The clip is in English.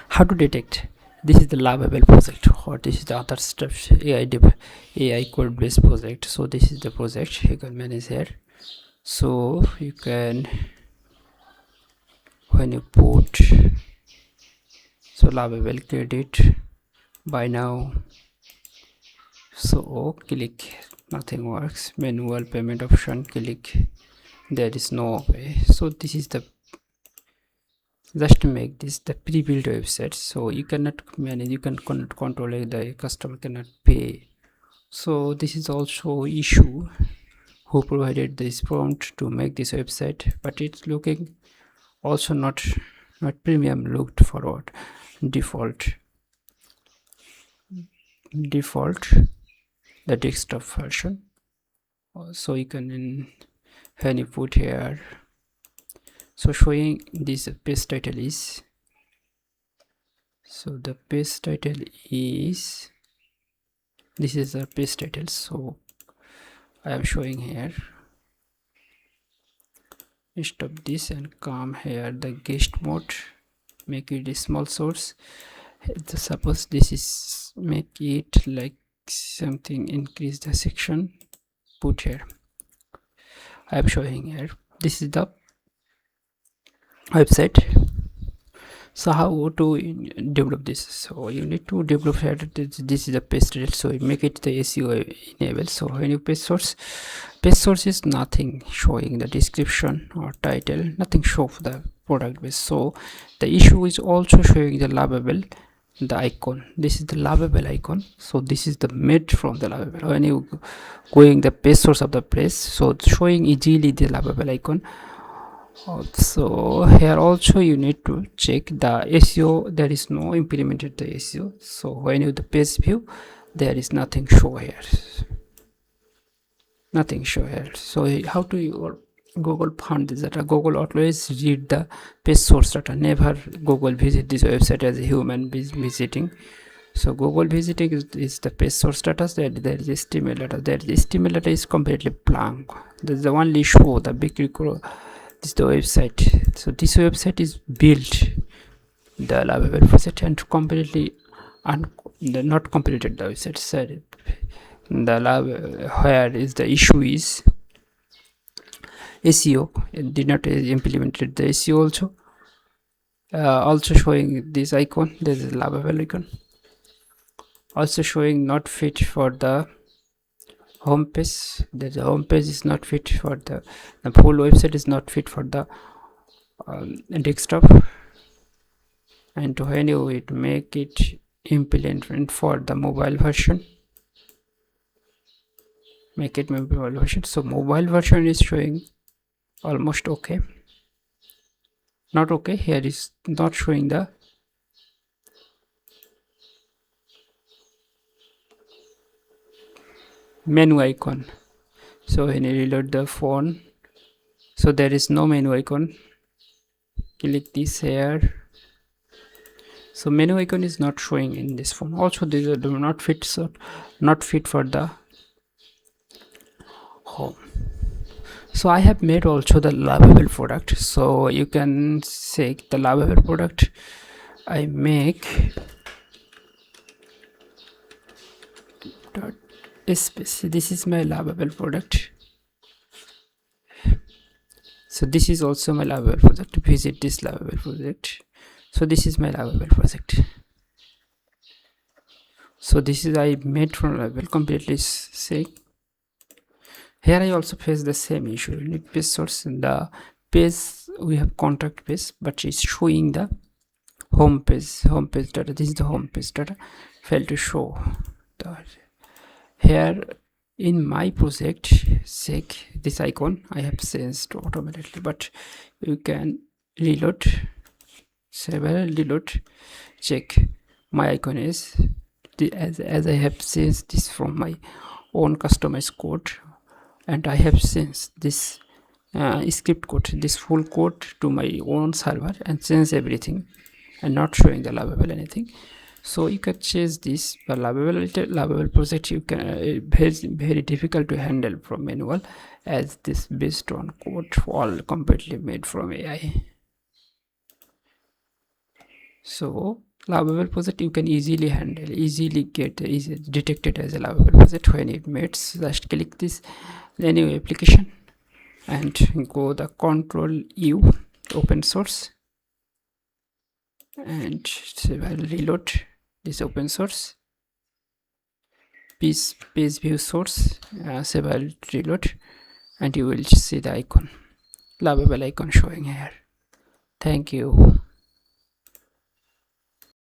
How to detect this is the Lovable project, or this is the other steps AI code based project. So this is the project you can manage here. So you can, when you put so Lovable credit by now, so click, nothing works. Manual payment option, click, there is no way. So this is the, just to make this the pre-built website, so you cannot manage, you cannot control it, the customer cannot pay. So this is also issue who provided this prompt to make this website, but it's looking also not premium looked forward. Default the desktop version. So you can, when you put here, so showing this page title is, so the page title is, this is the page title. So I am showing here, stop this and come here, the guest mode, make it a small source. Suppose this is, make it like something, increase the section, put here. I am showing here, this is the website. So how to develop this? So you need to develop here, this is the page title, so you make it the SEO enable. So when you page source is nothing showing the description or title, nothing show for the product base. So the issue is also showing the Lovable, the icon, this is the Lovable icon. So this is the made from the Lovable. When you going the page source of the place, so it's showing easily the Lovable icon. So here also you need to check the SEO, there is no implemented the SEO. So when you the page view, there is nothing show here, nothing show here. So how to your Google found this data? Google always read the page source data, never Google visit this website as a human visiting. So Google visiting is the page source data. There is HTML data, there is HTML data is completely blank. That's the only show the big this is the website. So this website is built the Lovable website and completely not completed the website. So the where is the issue is SEO, it did not implemented the SEO also. Also showing this icon, there is a Lovable icon, also showing not fit for the home page. The home page is not fit for the full website is not fit for the desktop. And when you make it implement for the mobile version, make it mobile version. So mobile version is showing almost okay, not okay, here is not showing the menu icon. So when you reload the phone, so there is no menu icon, click this here, so menu icon is not showing in this phone. Also these do not fit, so not fit for the home. So I have made also the Lovable product, so you can say the Lovable product I make dot space, this is my Lovable product. So this is also my Lovable project, visit this Lovable project. So this is my Lovable project. So this is I made from Lovable, completely sick. Here I also face the same issue. You need page source, in the page we have contact page, but it's showing the home page data. This is the home page data, fail to show the here in my project. Check this icon, I have changed automatically, but you can reload, several reload, check my icon is the, as I have changed this from my own customized code, and I have changed this script code, this full code to my own server and change everything and not showing the Lovable anything. So you can change this, but Lovable project you can very difficult to handle from manual, as this based on code all completely made from AI. So Lovable project you can easily handle, easily get detected as a lovable project when it meets. Just click this new application and go the control U open source and I'll reload this open source page view source, save. I'll reload and you will see the icon, lovable icon showing here. Thank you.